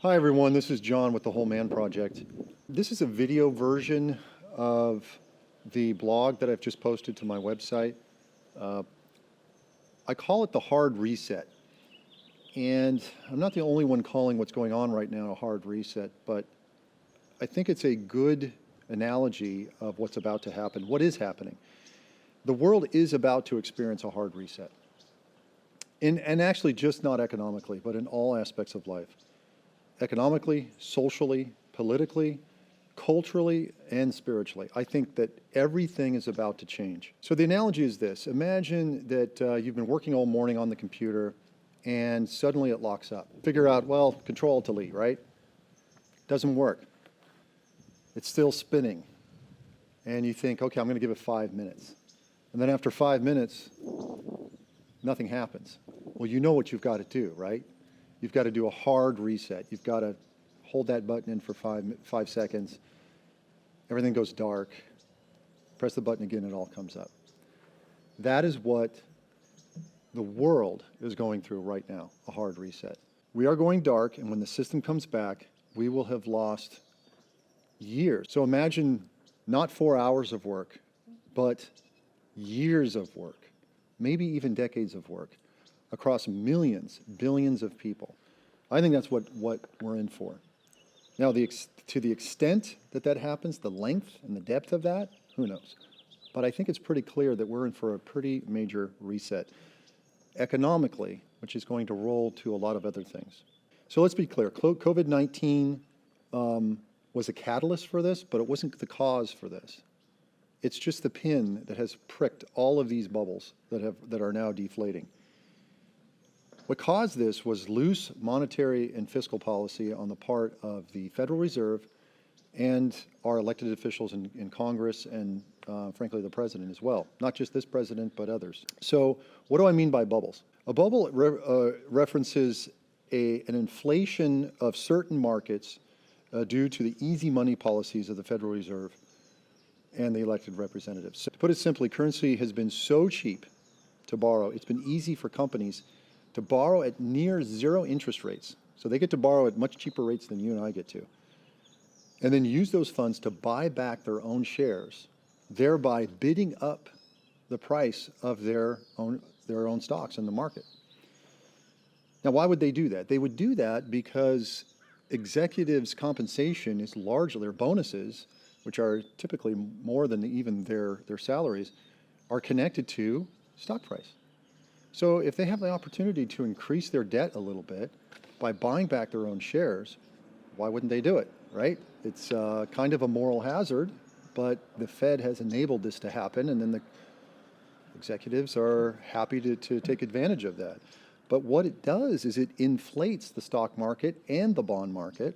Hi everyone, this is John with the Whole Man Project. This is a video version of the blog that I've just posted to my website. I call it the hard reset. And I'm not the only one calling what's going on right now a hard reset, but I think it's a good analogy of what's about to happen, what is happening. The world is about to experience a hard reset. And actually just not economically, but in all aspects of life. Economically, socially, politically, culturally, and spiritually. I think that everything is about to change. So the analogy is this. Imagine that you've been working all morning on the computer and suddenly it locks up. Figure out, well, Control-Alt-Delete, right? Doesn't work. It's still spinning. And you think, okay, I'm going to give it 5 minutes. And then after 5 minutes, nothing happens. Well, you know what you've got to do, right? You've got to do a hard reset. You've got to hold that button in for five seconds. Everything goes dark. Press the button again, it all comes up. That is what the world is going through right now, a hard reset. We are going dark, and when the system comes back, we will have lost years. So imagine not 4 hours of work, but years of work, maybe even decades of work, across millions, billions of people. I think that's what we're in for. Now, to the extent that that happens, the length and the depth of that, who knows? But I think it's pretty clear that we're in for a pretty major reset economically, which is going to roll to a lot of other things. So let's be clear, COVID-19 was a catalyst for this, but it wasn't the cause for this. It's just the pin that has pricked all of these bubbles that are now deflating. What caused this was loose monetary and fiscal policy on the part of the Federal Reserve and our elected officials in Congress and, frankly, the president as well. Not just this president, but others. So what do I mean by bubbles? A bubble references an inflation of certain markets due to the easy money policies of the Federal Reserve and the elected representatives. So to put it simply, currency has been so cheap to borrow. It's been easy for companies to borrow at near zero interest rates. So they get to borrow at much cheaper rates than you and I get to. And then use those funds to buy back their own shares, thereby bidding up the price of their own stocks in the market. Now, why would they do that? They would do that because executives' compensation is largely, their bonuses, which are typically more than even their salaries, are connected to stock price. So if they have the opportunity to increase their debt a little bit by buying back their own shares, why wouldn't they do it, right? It's kind of a moral hazard, but the Fed has enabled this to happen, and then the executives are happy to take advantage of that. But what it does is it inflates the stock market and the bond market.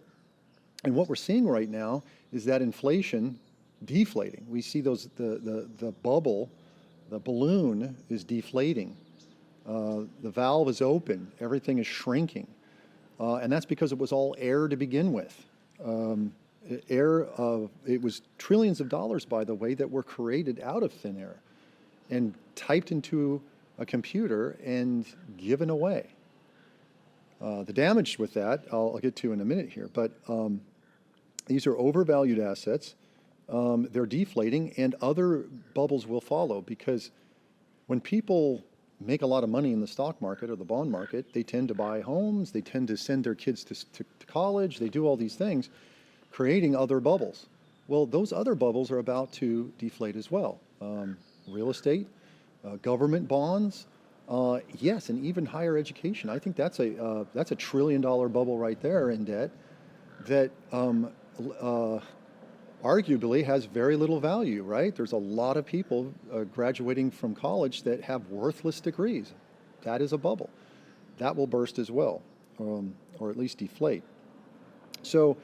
And what we're seeing right now is that inflation deflating. We see the bubble, the balloon is deflating. The valve is open, everything is shrinking. And that's because it was all air to begin with. It was trillions of dollars, by the way, that were created out of thin air and typed into a computer and given away. The damage with that, I'll get to in a minute here, but these are overvalued assets. They're deflating, and other bubbles will follow, because when people make a lot of money in the stock market or the bond market, they tend to buy homes, they tend to send their kids to college, they do all these things, creating other bubbles. Well, those other bubbles are about to deflate as well. Real estate, government bonds, yes, and even higher education. I think that's a $1 trillion bubble right there in debt that arguably has very little value, right? There's a lot of people graduating from college that have worthless degrees. That is a bubble. That will burst as well, or at least deflate. So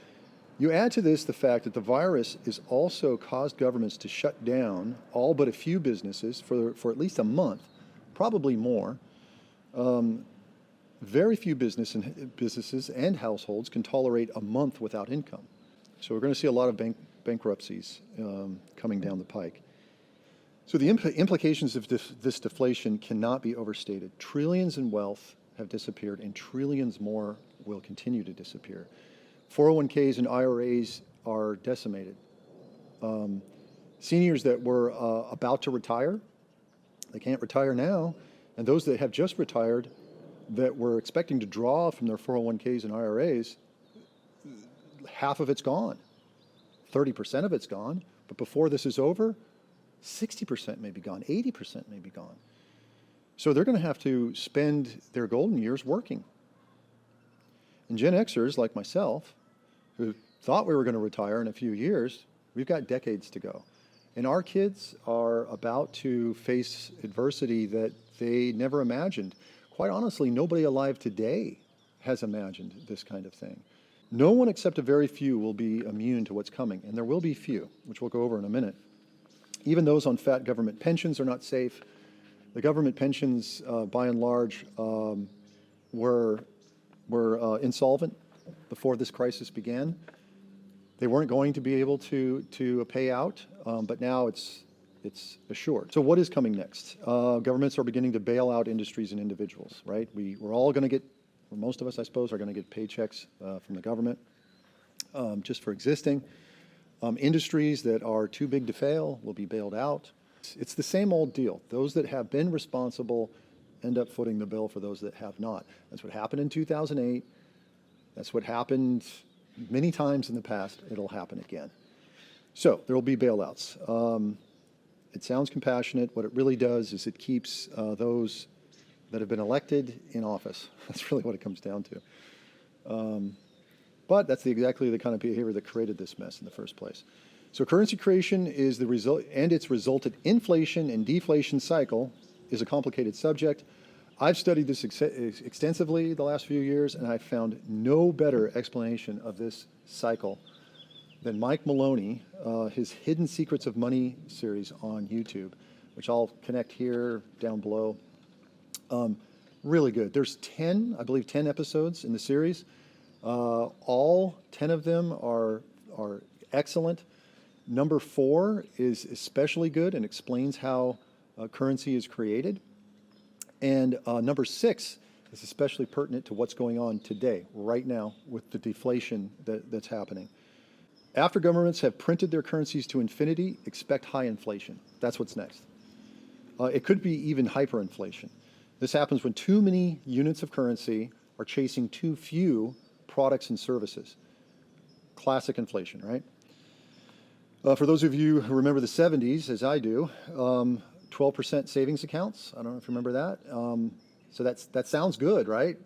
you add to this the fact that the virus has also caused governments to shut down all but a few businesses for at least a month, probably more. Very few businesses and households can tolerate a month without income. So we're going to see a lot of bankruptcies coming down the pike. So the implications of this deflation cannot be overstated. Trillions in wealth have disappeared, and trillions more will continue to disappear. 401ks and IRAs are decimated. Seniors that were about to retire, they can't retire now. And those that have just retired that were expecting to draw from their 401ks and IRAs, half of it's gone. 30% of it's gone. But before this is over, 60% may be gone, 80% may be gone. So they're going to have to spend their golden years working. And Gen Xers like myself, who thought we were going to retire in a few years, we've got decades to go. And our kids are about to face adversity that they never imagined. Quite honestly, nobody alive today has imagined this kind of thing. No one except a very few will be immune to what's coming, and there will be few, which we'll go over in a minute. Even those on fat government pensions are not safe. The government pensions, by and large, were insolvent before this crisis began. They weren't going to be able to pay out, but now it's assured. So what is coming next? Governments are beginning to bail out industries and individuals, right? We're all going to get, or most of us, I suppose, are going to get paychecks from the government just for existing. Industries that are too big to fail will be bailed out. It's the same old deal. Those that have been responsible end up footing the bill for those that have not. That's what happened in 2008. That's what happened many times in the past. It'll happen again. So there will be bailouts. It sounds compassionate. What it really does is it keeps those that have been elected in office. That's really what it comes down to. But that's exactly the kind of behavior that created this mess in the first place. So currency creation is the result, and its resultant inflation and deflation cycle is a complicated subject. I've studied this extensively the last few years, and I've found no better explanation of this cycle than Mike Maloney, his Hidden Secrets of Money series on YouTube, which I'll connect here down below. Really good. There's 10, I believe 10 episodes in the series. All 10 of them are excellent. Number 4 is especially good and explains how currency is created. And number 6 is especially pertinent to what's going on today, right now, with the deflation that's happening. After governments have printed their currencies to infinity, expect high inflation. That's what's next. It could be even hyperinflation. This happens when too many units of currency are chasing too few products and services. Classic inflation, right? For those of you who remember the 70s, as I do, 12% savings accounts. I don't know if you remember that. So that sounds good, right?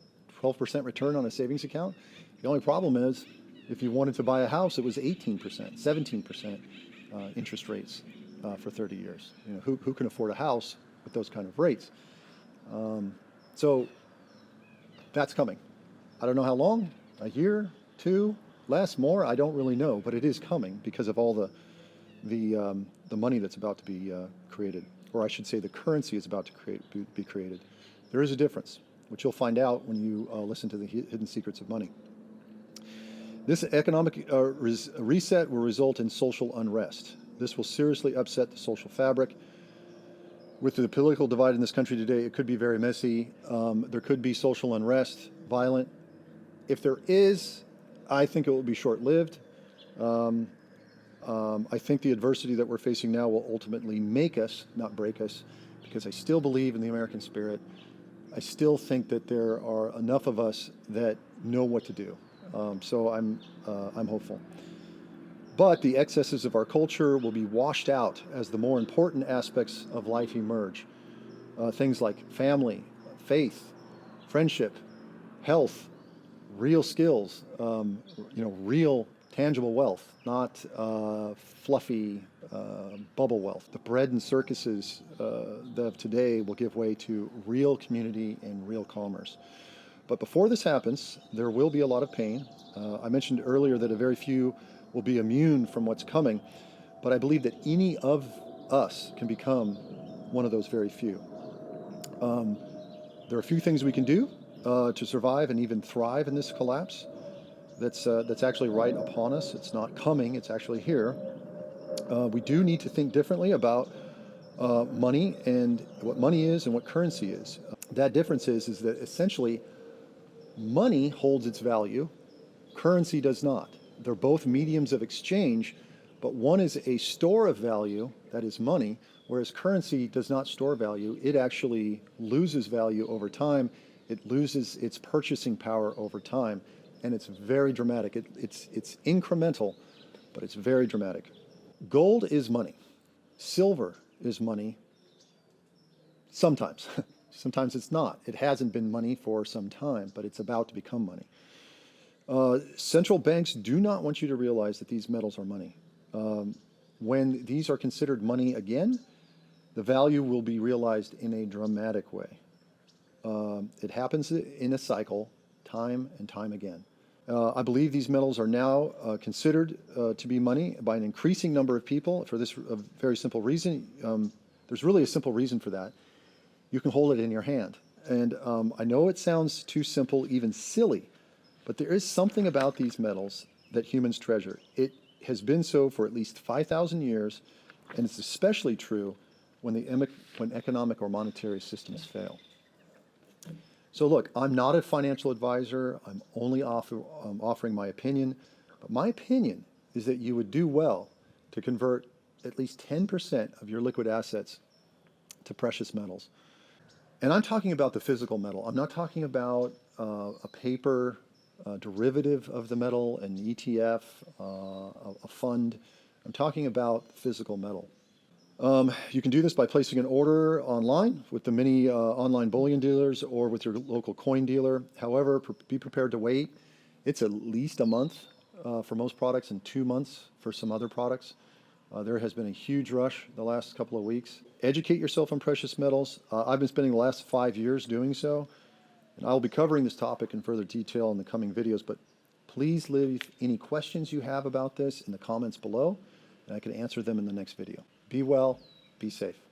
12% return on a savings account. The only problem is, if you wanted to buy a house, it was 18%, 17% interest rates for 30 years. You know, who can afford a house with those kind of rates? So that's coming. I don't know how long, a year, 2, less, more, I don't really know, but it is coming because of all the money that's about to be created, or I should say the currency is about to be created. There is a difference, which you'll find out when you listen to the Hidden Secrets of Money. This economic reset will result in social unrest. This will seriously upset the social fabric. With the political divide in this country today, it could be very messy. There could be social unrest, violent. If there is, I think it will be short-lived. I think the adversity that we're facing now will ultimately make us, not break us, because I still believe in the American spirit. I still think that there are enough of us that know what to do. So I'm hopeful. But the excesses of our culture will be washed out as the more important aspects of life emerge. Things like family, faith, friendship, health, real skills, real tangible wealth, not fluffy bubble wealth. The bread and circuses of today will give way to real community and real commerce. But before this happens, there will be a lot of pain. I mentioned earlier that a very few will be immune from what's coming, but I believe that any of us can become one of those very few. There are a few things we can do to survive and even thrive in this collapse. That's actually right upon us. It's not coming, it's actually here. We do need to think differently about money and what money is and what currency is. That difference is that essentially Money holds its value, currency does not. They're both mediums of exchange, but one is a store of value, that is money, whereas currency does not store value. It actually loses value over time. It loses its purchasing power over time, and it's very dramatic. It's incremental, but it's very dramatic. Gold is money. Silver is money. Sometimes. Sometimes it's not. It hasn't been money for some time, but it's about to become money. Central banks do not want you to realize that these metals are money. When these are considered money again, the value will be realized in a dramatic way. It happens in a cycle, time and time again. I believe these metals are now considered to be money by an increasing number of people for this very simple reason. There's really a simple reason for that. You can hold it in your hand. And I know it sounds too simple, even silly, but there is something about these metals that humans treasure. It has been so for at least 5,000 years, and it's especially true when economic or monetary systems fail. So look, I'm not a financial advisor. I'm only offering my opinion. But my opinion is that you would do well to convert at least 10% of your liquid assets to precious metals. And I'm talking about the physical metal. I'm not talking about a paper derivative of the metal, an ETF, a fund. I'm talking about physical metal. You can do this by placing an order online with the many online bullion dealers or with your local coin dealer. However, be prepared to wait. It's at least a month for most products and 2 months for some other products. There has been a huge rush the last couple of weeks. Educate yourself on precious metals. I've been spending the last 5 years doing so, and I'll be covering this topic in further detail in the coming videos, but please leave any questions you have about this in the comments below, and I can answer them in the next video. Be well, be safe.